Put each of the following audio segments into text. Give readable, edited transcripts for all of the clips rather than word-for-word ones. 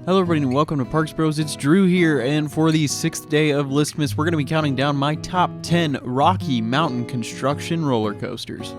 Hello everybody and welcome to Parks Bros. It's Drew here, and for the 6th day of Listmas, we're going to be counting down my top 10 Rocky Mountain construction roller coasters.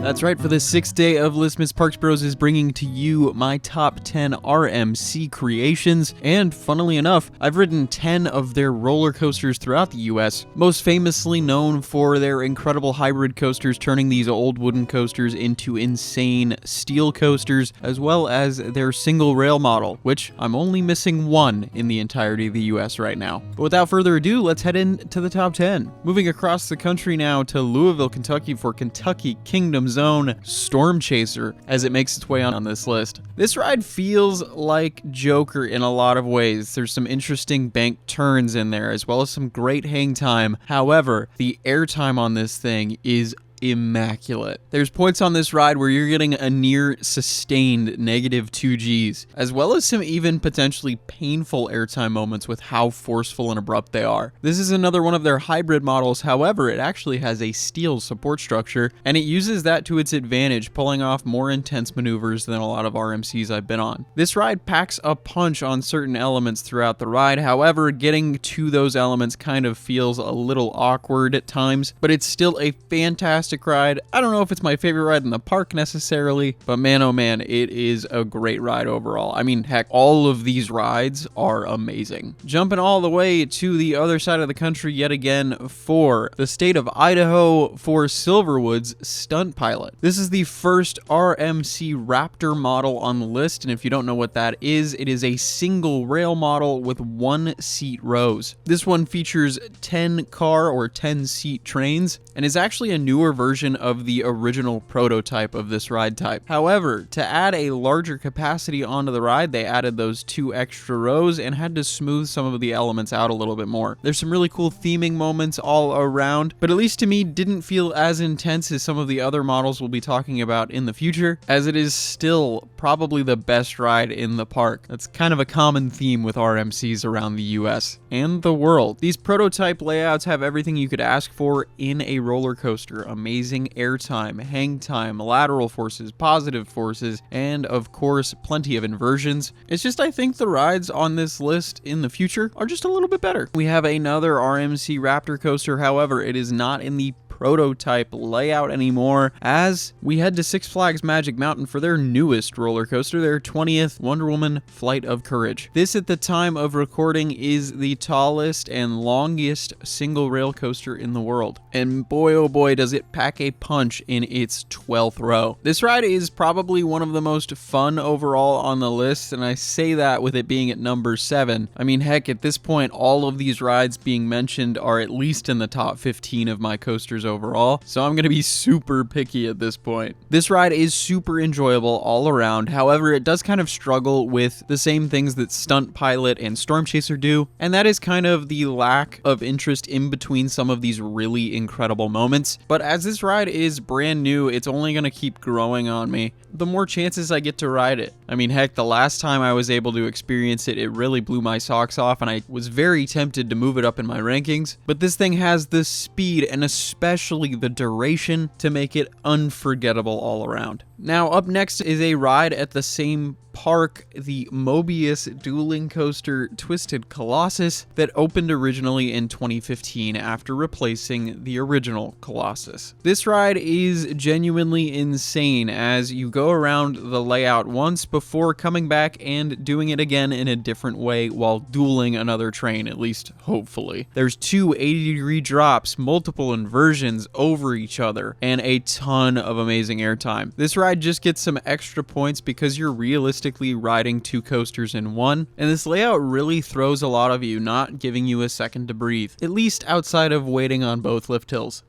That's right, for the 6th day of Listmas, Parks Bros is bringing to you my top 10 RMC creations, and funnily enough, I've ridden 10 of their roller coasters throughout the US, most famously known for their incredible hybrid coasters turning these old wooden coasters into insane steel coasters, as well as their single rail model, which I'm only missing one in the entirety of the US right now. But without further ado, let's head into the top 10. Moving across the country now to Louisville, Kentucky for Kentucky Kingdom's own Storm Chaser as it makes its way on this list. This ride feels like Joker in a lot of ways. There's some interesting bank turns in there as well as some great hang time. However, the airtime on this thing is immaculate. There's points on this ride where you're getting a near sustained -2 Gs, as well as some even potentially painful airtime moments with how forceful and abrupt they are. This is another one of their hybrid models, however, it actually has a steel support structure, and it uses that to its advantage, pulling off more intense maneuvers than a lot of RMCs I've been on. This ride packs a punch on certain elements throughout the ride, however, getting to those elements kind of feels a little awkward at times, but it's still a fantastic ride. I don't know if it's my favorite ride in the park necessarily, but man oh man, it is a great ride overall. I mean, heck, all of these rides are amazing. Jumping all the way to the other side of the country yet again for the state of Idaho for Silverwoods Stunt Pilot. This is the first RMC Raptor model on the list, and if you don't know what that is, it is a single rail model with 1-seat rows. This one features 10 car or 10-seat trains and is actually a newer version of the original prototype of this ride type. However, to add a larger capacity onto the ride, they added those 2 extra rows and had to smooth some of the elements out a little bit more. There's some really cool theming moments all around, but at least to me didn't feel as intense as some of the other models we'll be talking about in the future, as it is still probably the best ride in the park. That's kind of a common theme with RMCs around the US and the world. These prototype layouts have everything you could ask for in a roller coaster. Amazing airtime, hang time, lateral forces, positive forces, and of course, plenty of inversions. It's just I think the rides on this list in the future are just a little bit better. We have another RMC Raptor coaster, however, it is not in the prototype layout anymore, as we head to Six Flags Magic Mountain for their newest roller coaster, their 20th Wonder Woman Flight of Courage. This at the time of recording is the tallest and longest single rail coaster in the world, and boy oh boy does it pack a punch in its 12th row. This ride is probably one of the most fun overall on the list, and I say that with it being at number 7. I mean, heck, at this point all of these rides being mentioned are at least in the top 15 of my coasters overall, so I'm going to be super picky at this point. This ride is super enjoyable all around, however it does kind of struggle with the same things that Stunt Pilot and Storm Chaser do, and that is kind of the lack of interest in between some of these really incredible moments. But as this ride is brand new, it's only going to keep growing on me the more chances I get to ride it. I mean, heck, the last time I was able to experience it, it really blew my socks off, and I was very tempted to move it up in my rankings, but this thing has the speed and especially the duration to make it unforgettable all around. Now, up next is a ride at the same park, the Mobius dueling coaster Twisted Colossus, that opened originally in 2015 after replacing the original Colossus. This ride is genuinely insane as you go around the layout once before coming back and doing it again in a different way while dueling another train, at least hopefully. There's 2 80-degree drops, multiple inversions over each other, and a ton of amazing airtime. This ride just gets some extra points because you're realistically riding 2 coasters in one, and this layout really throws a lot of you, not giving you a second to breathe, at least outside of waiting on both lift hills.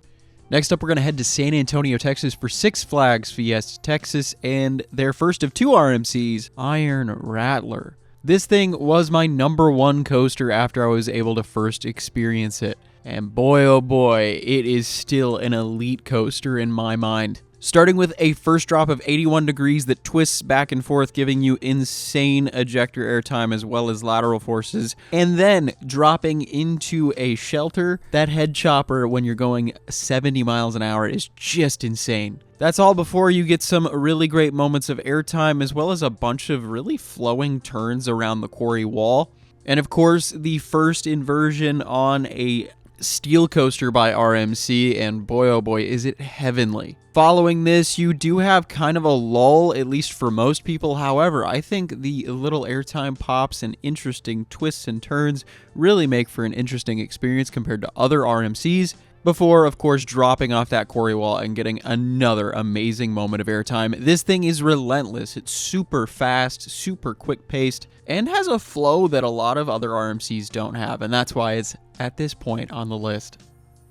Next up, we're going to head to San Antonio, Texas for Six Flags Fiesta Texas and their first of 2 RMCs, Iron Rattler. This thing was my number 1 coaster after I was able to first experience it, and boy oh boy, it is still an elite coaster in my mind. Starting with a first drop of 81 degrees that twists back and forth, giving you insane ejector airtime as well as lateral forces, and then dropping into a shelter. That head chopper when you're going 70 miles an hour is just insane. That's all before you get some really great moments of airtime as well as a bunch of really flowing turns around the quarry wall. And of course, the first inversion on a steel coaster by RMC, and boy oh boy is it heavenly. Following this, you do have kind of a lull, at least for most people. However, I think the little airtime pops and interesting twists and turns really make for an interesting experience compared to other RMCs, before, of course, dropping off that quarry wall and getting another amazing moment of airtime. This thing is relentless. It's super fast, super quick-paced, and has a flow that a lot of other RMCs don't have, and that's why it's at this point on the list.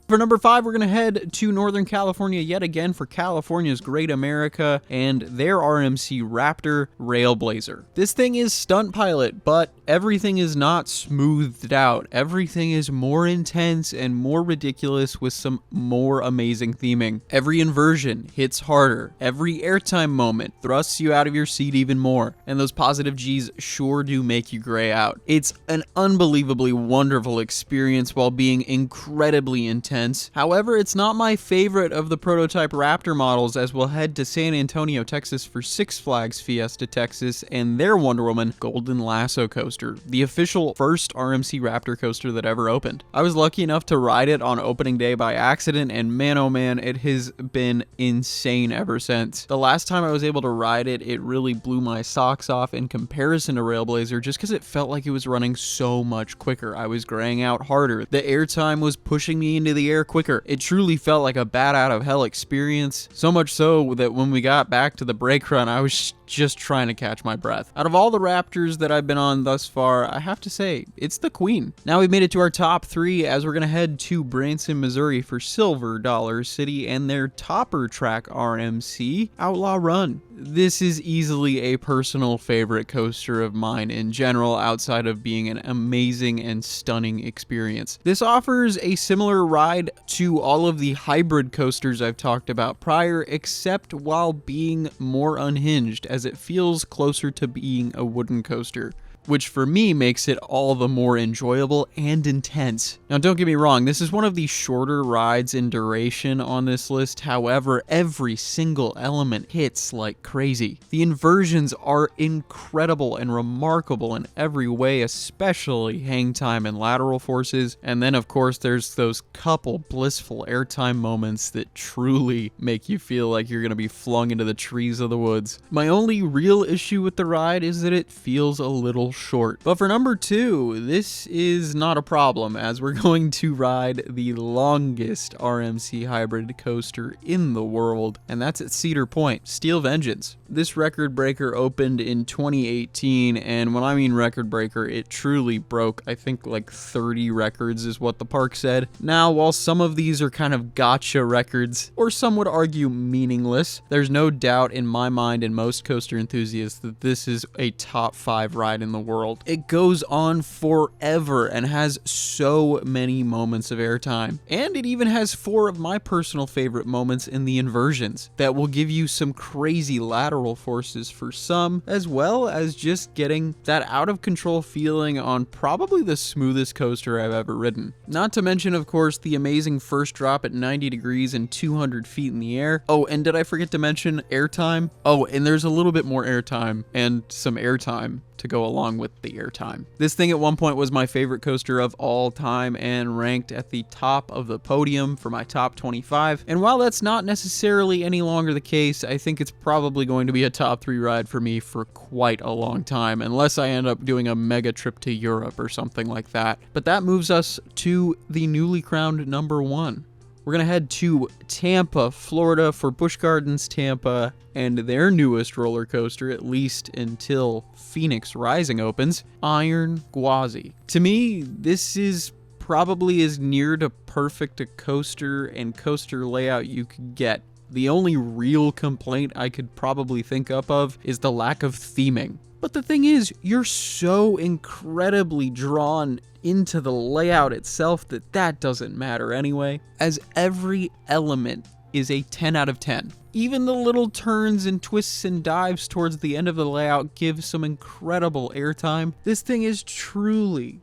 For number 5, we're going to head to Northern California yet again for California's Great America and their RMC Raptor RailBlazer. This thing is stunt pilot, but everything is not smoothed out. Everything is more intense and more ridiculous with some more amazing theming. Every inversion hits harder. Every airtime moment thrusts you out of your seat even more. And those positive G's sure do make you gray out. It's an unbelievably wonderful experience while being incredibly intense. However, it's not my favorite of the prototype Raptor models, as we'll head to San Antonio, Texas for Six Flags Fiesta Texas and their Wonder Woman Golden Lasso coaster, the official first RMC Raptor coaster that ever opened. I was lucky enough to ride it on opening day by accident, and man oh man, it has been insane ever since. The last time I was able to ride it, it really blew my socks off in comparison to RailBlazer just because it felt like it was running so much quicker. I was graying out harder. The airtime was pushing me into the air quicker. It truly felt like a bat out of hell experience, so much so that when we got back to the brake run, I was just trying to catch my breath. Out of all the Raptors that I've been on thus far, I have to say, it's the queen. Now we've made it to our top 3 as we're going to head to Branson, Missouri for Silver Dollar City and their topper track RMC, Outlaw Run. This is easily a personal favorite coaster of mine in general, outside of being an amazing and stunning experience. This offers a similar ride to all of the hybrid coasters I've talked about prior, except while being more unhinged, as it feels closer to being a wooden coaster, which for me makes it all the more enjoyable and intense. Now don't get me wrong, this is one of the shorter rides in duration on this list. However, every single element hits like crazy. The inversions are incredible and remarkable in every way, especially hang time and lateral forces. And then of course there's those couple blissful airtime moments that truly make you feel like you're going to be flung into the trees of the woods. My only real issue with the ride is that it feels a little short. But for number 2, this is not a problem, as we're going to ride the longest RMC hybrid coaster in the world, and that's at Cedar Point, Steel Vengeance. This record breaker opened in 2018, and when I mean record breaker, it truly broke, I think like 30 records is what the park said. Now, while some of these are kind of gotcha records, or some would argue meaningless, there's no doubt in my mind and most coaster enthusiasts that this is a top 5 ride in the world. It goes on forever and has so many moments of airtime. And it even has 4 of my personal favorite moments in the inversions that will give you some crazy lateral forces for some, as well as just getting that out of control feeling on probably the smoothest coaster I've ever ridden. Not to mention, of course, the amazing first drop at 90 degrees and 200 feet in the air. Oh, and did I forget to mention airtime? Oh, and there's a little bit more airtime and some airtime to go along with the airtime. This thing at one point was my favorite coaster of all time and ranked at the top of the podium for my top 25. And while that's not necessarily any longer the case, I think it's probably going to be a top 3 ride for me for quite a long time, unless I end up doing a mega trip to Europe or something like that. But that moves us to the newly crowned number 1. We're going to head to Tampa, Florida for Busch Gardens Tampa and their newest roller coaster, at least until Phoenix Rising opens, Iron Gwazi. To me, this is probably as near to perfect a coaster and coaster layout you could get. The only real complaint I could probably think up of is the lack of theming. But the thing is, you're so incredibly drawn into the layout itself that doesn't matter anyway, as every element is a 10 out of 10. Even the little turns and twists and dives towards the end of the layout give some incredible airtime. This thing is truly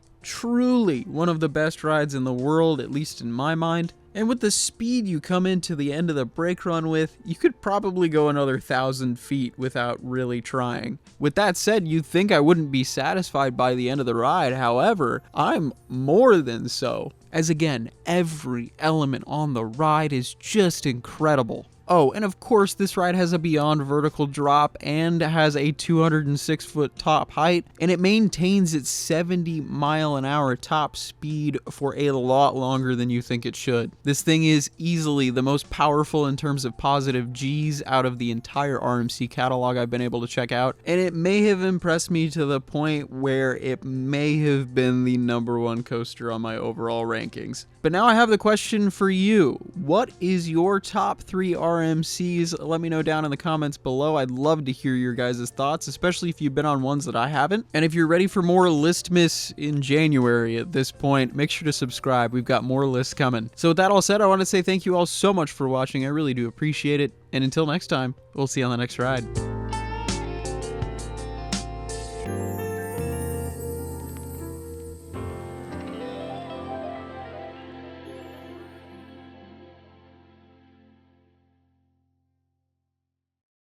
one of the best rides in the world, at least in my mind. And with the speed you come into the end of the brake run with, you could probably go another 1,000 feet without really trying. With that said, you'd think I wouldn't be satisfied by the end of the ride. However, I'm more than so. As again, every element on the ride is just incredible. Oh, and of course this ride has a beyond vertical drop and has a 206-foot top height, and it maintains its 70-mile-an-hour top speed for a lot longer than you think it should. This thing is easily the most powerful in terms of positive Gs out of the entire RMC catalog I've been able to check out, and it may have impressed me to the point where it may have been the #1 coaster on my overall rankings. But now I have the question for you. What is your top 3 RMCs? Let me know down in the comments below. I'd love to hear your guys' thoughts, especially if you've been on ones that I haven't. And if you're ready for more Listmas in January at this point, make sure to subscribe. We've got more lists coming. So with that all said, I want to say thank you all so much for watching. I really do appreciate it. And until next time, we'll see you on the next ride.